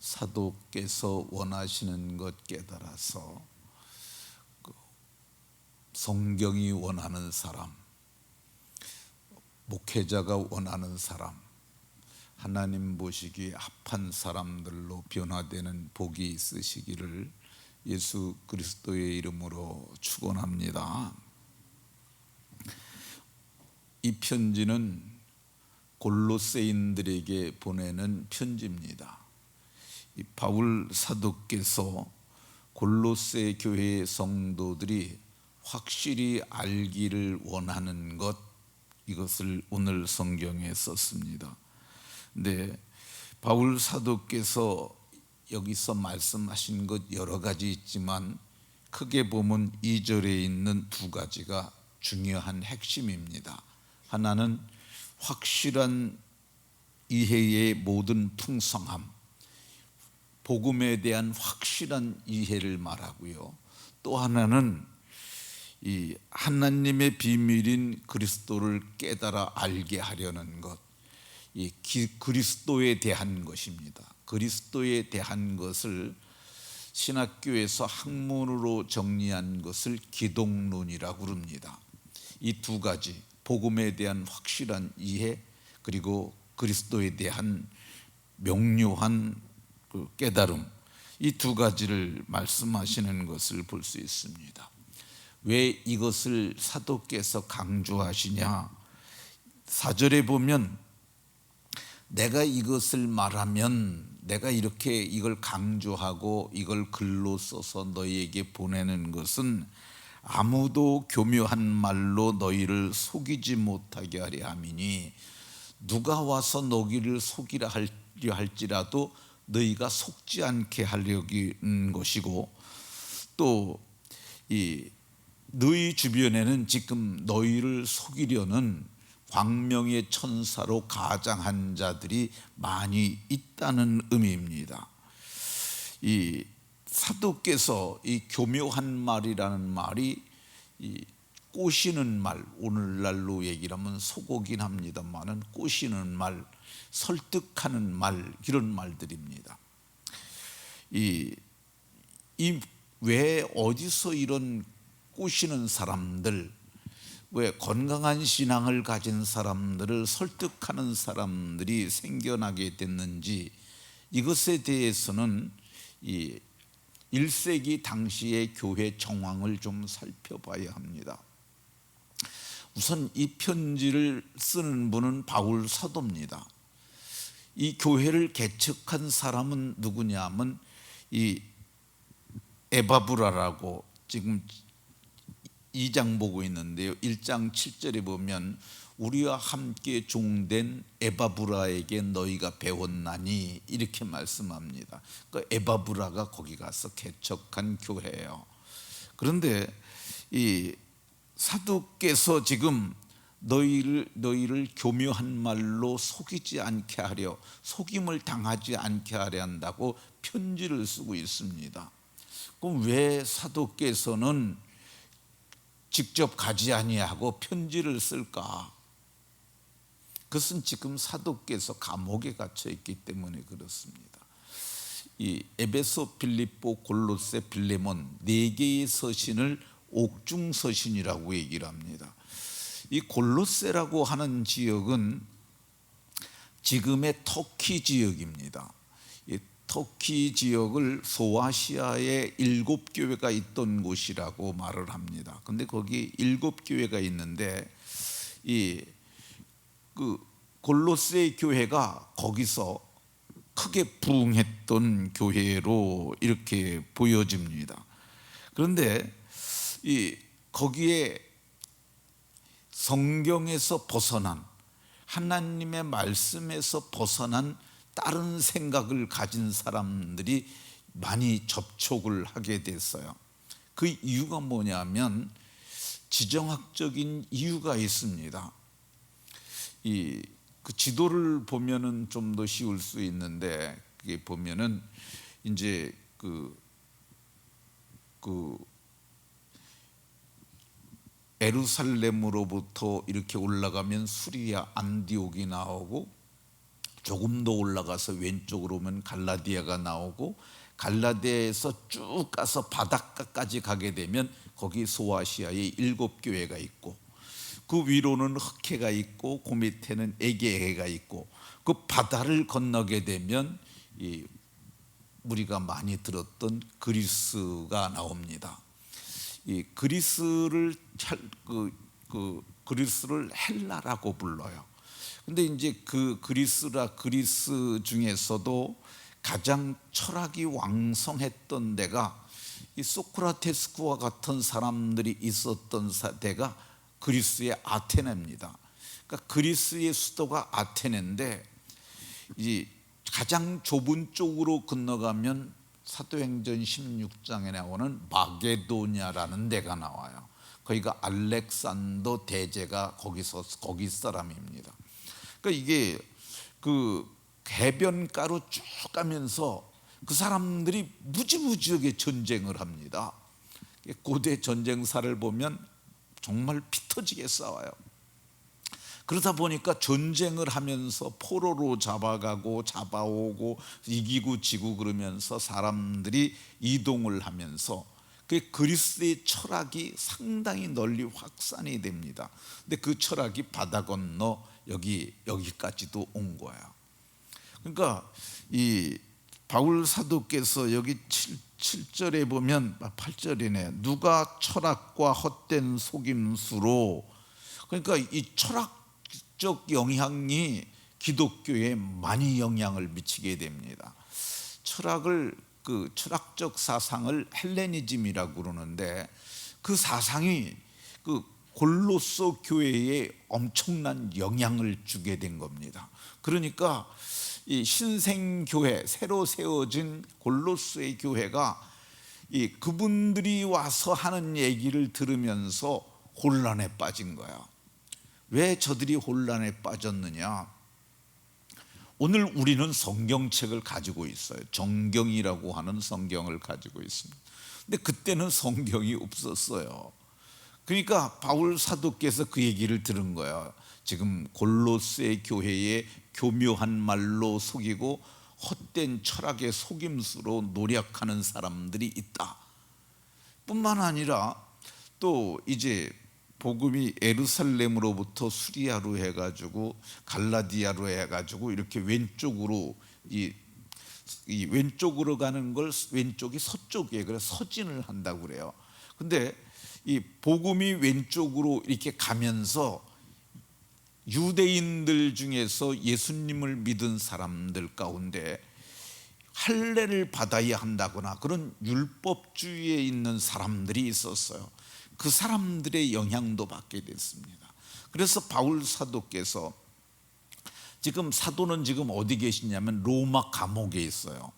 사도께서 원하시는 것 깨달아서 성경이 원하는 사람, 목회자가 원하는 사람, 하나님 보시기에 합한 사람들로 변화되는 복이 있으시기를 예수 그리스도의 이름으로 축원합니다. 이 편지는 골로새인들에게 보내는 편지입니다. 이 바울 사도께서 골로새 교회의 성도들이 확실히 알기를 원하는 것, 이것을 오늘 성경에 썼습니다. 근데 바울 사도께서 여기서 말씀하신 것 여러 가지 있지만 크게 보면 2절에 있는 두 가지가 중요한 핵심입니다. 하나는 확실한 이해의 모든 풍성함, 복음에 대한 확실한 이해를 말하고요. 또 하나는 이 하나님의 비밀인 그리스도를 깨달아 알게 하려는 것, 이 그리스도에 대한 것입니다. 그리스도에 대한 것을 신학교에서 학문으로 정리한 것을 기독론이라고 부릅니다. 이 두 가지, 복음에 대한 확실한 이해, 그리고 그리스도에 대한 명료한 깨달음, 이 두 가지를 말씀하시는 것을 볼 수 있습니다. 왜 이것을 사도께서 강조하시냐? 4절에 보면 내가 이것을 말하면, 내가 이렇게 이걸 강조하고 이걸 글로 써서 너희에게 보내는 것은 아무도 교묘한 말로 너희를 속이지 못하게 하려 함이니, 누가 와서 너희를 속이려 할지라도 너희가 속지 않게 하려는 것이고, 또 이 너희 주변에는 지금 너희를 속이려는 광명의 천사로 가장한 자들이 많이 있다는 의미입니다. 이 사도께서 이 교묘한 말이라는 말이 이 꼬시는 말, 오늘날로 얘기를 하면 속어긴 합니다만은 꼬시는 말, 설득하는 말, 이런 말들입니다. 왜 어디서 이런 꼬시는 사람들, 왜 건강한 신앙을 가진 사람들을 설득하는 사람들이 생겨나게 됐는지, 이것에 대해서는 이 1세기 당시의 교회 정황을 좀 살펴봐야 합니다. 우선 이 편지를 쓰는 분은 바울 사도입니다. 이 교회를 개척한 사람은 누구냐 하면 이 에바브라라고, 지금 2장 보고 있는데요, 1장 7절에 보면 우리와 함께 종된 에바브라에게 너희가 배웠나니, 이렇게 말씀합니다. 그 에바브라가 거기 가서 개척한 교회예요. 그런데 이 사도께서 지금 너희를 교묘한 말로 속이지 않게 하려, 속임을 당하지 않게 하려 한다고 편지를 쓰고 있습니다. 그럼 왜 사도께서는 직접 가지 아니하고 편지를 쓸까? 그것은 지금 사도께서 감옥에 갇혀 있기 때문에 그렇습니다. 이 에베소, 빌립보, 골로새, 빌레몬 네 개의 서신을 옥중 서신이라고 얘기를 합니다. 이 골로새라고 하는 지역은 지금의 터키 지역입니다. 이 터키 지역을 소아시아에 7교회가 있던 곳이라고 말을 합니다. 근데 거기 7교회가 있는데 그 골로새 교회가 거기서 크게 부흥했던 교회로 이렇게 보여집니다. 그런데 거기에 성경에서 벗어난, 하나님의 말씀에서 벗어난 다른 생각을 가진 사람들이 많이 접촉을 하게 됐어요. 그 이유가 뭐냐면 지정학적인 이유가 있습니다. 그 지도를 보면은 좀 더 쉬울 수 있는데, 그게 보면은 이제 에루살렘으로부터 이렇게 올라가면 수리아 안디옥이 나오고, 조금 더 올라가서 왼쪽으로 오면 갈라디아가 나오고, 갈라디아에서 쭉 가서 바닷가까지 가게 되면 거기 소아시아에 7교회가 있고, 그 위로는 흑해가 있고, 그 밑에는 에게해가 있고, 그 바다를 건너게 되면 이 우리가 많이 들었던 그리스가 나옵니다. 이 그리스를 그리스를 헬라라고 불러요. 근데 이제 그 그리스 중에서도 가장 철학이 왕성했던 데가 이 소크라테스와 같은 사람들이 있었던 데가 그리스의 아테네입니다. 그러니까 그리스의 수도가 아테네인데, 이 가장 좁은 쪽으로 건너가면 사도행전 16장에 나오는 마게도냐라는 데가 나와요. 거기가 알렉산더 대제가 거기 사람입니다. 그러니까 이게 그 해변가로 쭉 가면서 그 사람들이 무지무지하게 전쟁을 합니다. 고대 전쟁사를 보면 정말 피 터지게 싸워요. 그러다 보니까 전쟁을 하면서 포로로 잡아가고 잡아오고 이기고 지고 그러면서 사람들이 이동을 하면서 그 그리스의 철학이 상당히 널리 확산이 됩니다. 근데 그 철학이 바다 건너 여기까지도 온 거예요. 그러니까 이 바울 사도께서 여기 7절에 보면 8절이네. 누가 철학과 헛된 속임수로, 그러니까 이 철학적 영향이 기독교에 많이 영향을 미치게 됩니다. 그 철학적 사상을 헬레니즘이라고 그러는데, 그 사상이 그 골로새 교회에 엄청난 영향을 주게 된 겁니다. 그러니까 이 신생교회, 새로 세워진 골로새 교회가 그분들이 와서 하는 얘기를 들으면서 혼란에 빠진 거야. 왜 저들이 혼란에 빠졌느냐? 오늘 우리는 성경책을 가지고 있어요. 정경이라고 하는 성경을 가지고 있습니다. 근데 그때는 성경이 없었어요. 그러니까 바울 사도께서 그 얘기를 들은 거예요. 지금 골로새 교회에 교묘한 말로 속이고 헛된 철학의 속임수로 노력하는 사람들이 있다. 뿐만 아니라 또 이제 복음이 예루살렘으로부터 수리아로 해가지고 갈라디아로 해가지고 이렇게 왼쪽으로 이 왼쪽으로 가는 걸 왼쪽이 서쪽이에요. 그래서 서진을 한다고 그래요. 근데 이 복음이 왼쪽으로 이렇게 가면서 유대인들 중에서 예수님을 믿은 사람들 가운데 할례를 받아야 한다거나 그런 율법주의에 있는 사람들이 있었어요. 그 사람들의 영향도 받게 됐습니다. 그래서 바울 사도께서 지금 사도는 지금 어디 계시냐면 로마 감옥에 있어요.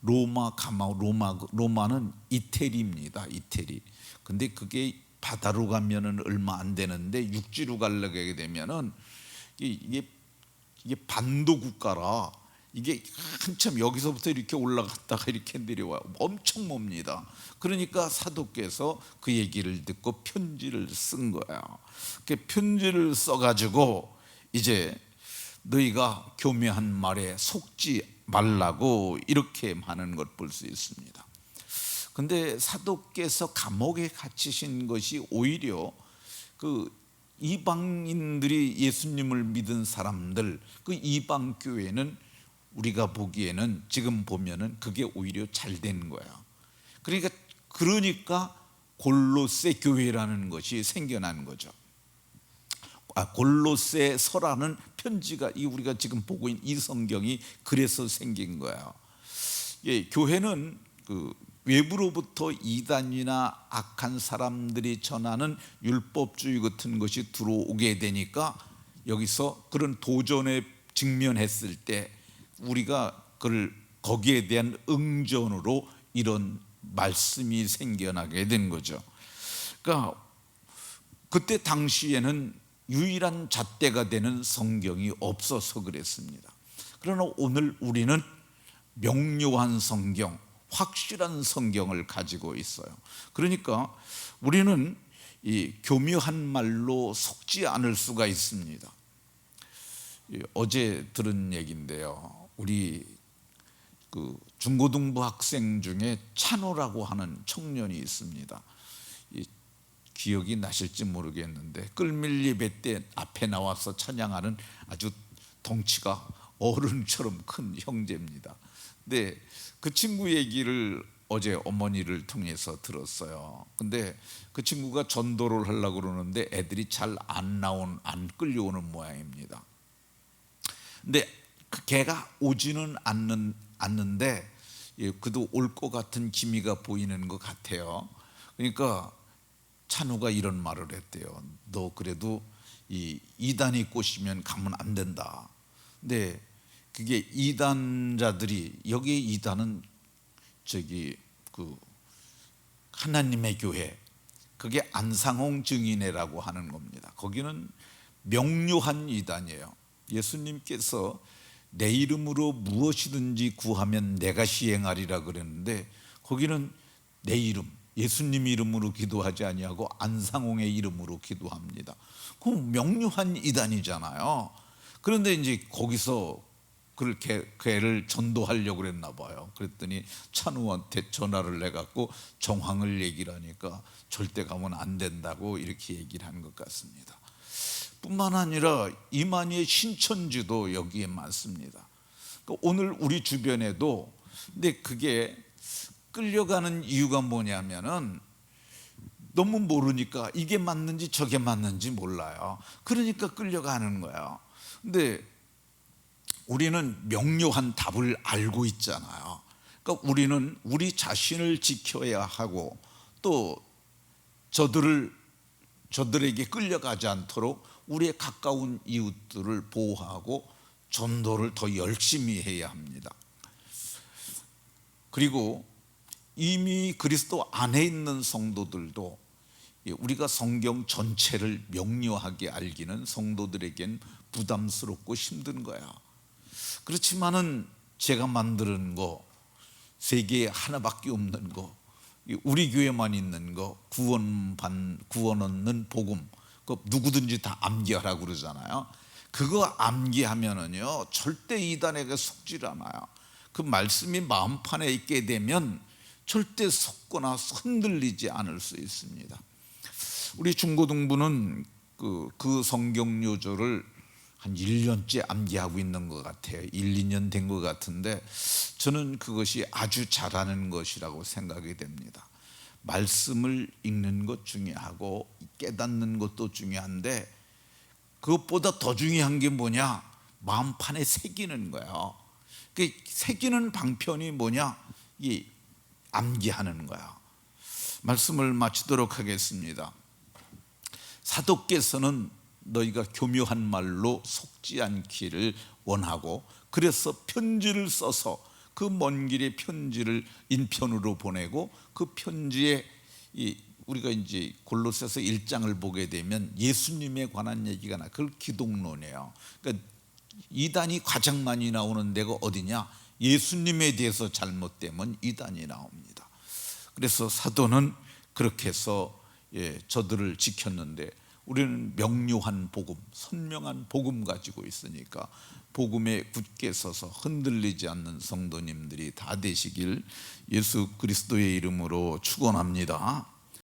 로마는 이태리입니다. 이태리. 근데 그게 바다로 가면은 얼마 안 되는데 육지로 가려게 되면은 이게 반도 국가라 이게 한참 여기서부터 이렇게 올라갔다가 이렇게 내려와요. 엄청 멉니다. 그러니까 사도께서 그 얘기를 듣고 편지를 쓴 거예요. 그 편지를 써가지고 이제 너희가 교묘한 말에 속지 말라고 이렇게 하는 걸 볼 수 있습니다. 근데 사도께서 감옥에 갇히신 것이 오히려 그 이방인들이 예수님을 믿은 사람들, 그 이방 교회는 우리가 보기에는 지금 보면은 그게 오히려 잘 된 거야. 그러니까 골로새 교회라는 것이 생겨난 거죠. 골로새서라는 편지가 우리가 지금 보고 있는 이 성경이 그래서 생긴 거예요. 교회는 그 외부로부터 이단이나 악한 사람들이 전하는 율법주의 같은 것이 들어오게 되니까 여기서 그런 도전에 직면했을 때 우리가 거기에 대한 응전으로 이런 말씀이 생겨나게 된 거죠. 그러니까 그때 당시에는 유일한 잣대가 되는 성경이 없어서 그랬습니다. 그러나 오늘 우리는 명료한 성경, 확실한 성경을 가지고 있어요. 그러니까 우리는 이 교묘한 말로 속지 않을 수가 있습니다. 어제 들은 얘기인데요. 우리 그 중고등부 학생 중에 찬호라고 하는 청년이 있습니다. 기억이 나실지 모르겠는데 끌밀 예배 때 앞에 나와서 찬양하는 아주 덩치가 어른처럼 큰 형제입니다. 근데 그 친구 얘기를 어제 어머니를 통해서 들었어요. 근데 그 친구가 전도를 하려고 그러는데 애들이 잘 안 끌려오는 모양입니다. 근데 그 걔가 오지는 않는데 그도 올 것 같은 기미가 보이는 것 같아요. 그러니까 찬우가 이런 말을 했대요. 너 그래도 이 이단이 꼬시면 가면 안 된다. 근데 그게 이단자들이, 여기에 이단은 저기 그 하나님의 교회, 그게 안상홍 증인회라고 하는 겁니다. 거기는 명료한 이단이에요. 예수님께서 내 이름으로 무엇이든지 구하면 내가 시행하리라 그랬는데 거기는 내 이름, 예수님 이름으로 기도하지 아니하고 안상홍의 이름으로 기도합니다. 그 명료한 이단이잖아요. 그런데 이제 거기서 그렇게 걔를 전도하려고 그랬나 봐요. 그랬더니 찬우한테 전화를 해갖고 정황을 얘기를 하니까 절대 가면 안 된다고 이렇게 얘기를 한 것 같습니다. 뿐만 아니라 이만희의 신천지도 여기에 많습니다. 오늘 우리 주변에도, 근데 그게 끌려가는 이유가 뭐냐면은 너무 모르니까 이게 맞는지 저게 맞는지 몰라요. 그러니까 끌려가는 거예요. 근데 우리는 명료한 답을 알고 있잖아요. 그러니까 우리는 우리 자신을 지켜야 하고 또 저들에게 끌려가지 않도록 우리의 가까운 이웃들을 보호하고 전도를 더 열심히 해야 합니다. 그리고 이미 그리스도 안에 있는 성도들도 우리가 성경 전체를 명료하게 알기는 성도들에겐 부담스럽고 힘든 거야. 그렇지만은 제가 만드는 거, 세계에 하나밖에 없는 거, 우리 교회만 있는 거, 구원 얻는 복음, 그 누구든지 다 암기하라고 그러잖아요. 그거 암기하면은요 절대 이단에게 속질 않아요. 그 말씀이 마음판에 있게 되면 절대 속거나 흔들리지 않을 수 있습니다. 우리 중고등부는 그 성경 요절을 한 1년째 암기하고 있는 것 같아요. 1, 2년 된 것 같은데 저는 그것이 아주 잘하는 것이라고 생각이 됩니다. 말씀을 읽는 것 중요하고 깨닫는 것도 중요한데 그것보다 더 중요한 게 뭐냐? 마음판에 새기는 거예요. 그 새기는 방편이 뭐냐? 이 암기하는 거야. 말씀을 마치도록 하겠습니다. 사도께서는 너희가 교묘한 말로 속지 않기를 원하고 그래서 편지를 써서 그 먼 길의 편지를 인편으로 보내고 그 편지에 우리가 이제 골로새서 1장을 보게 되면 예수님에 관한 얘기가 나. 그걸 기독론이에요. 그러니까 이단이 가장 많이 나오는 데가 어디냐? 예수님에 대해서 잘못되면 이단이 나옵니다. 그래서 사도는 그렇게 해서 저들을 지켰는데 우리는 명료한 복음, 선명한 복음 가지고 있으니까 복음에 굳게 서서 흔들리지 않는 성도님들이 다 되시길 예수 그리스도의 이름으로 축원합니다.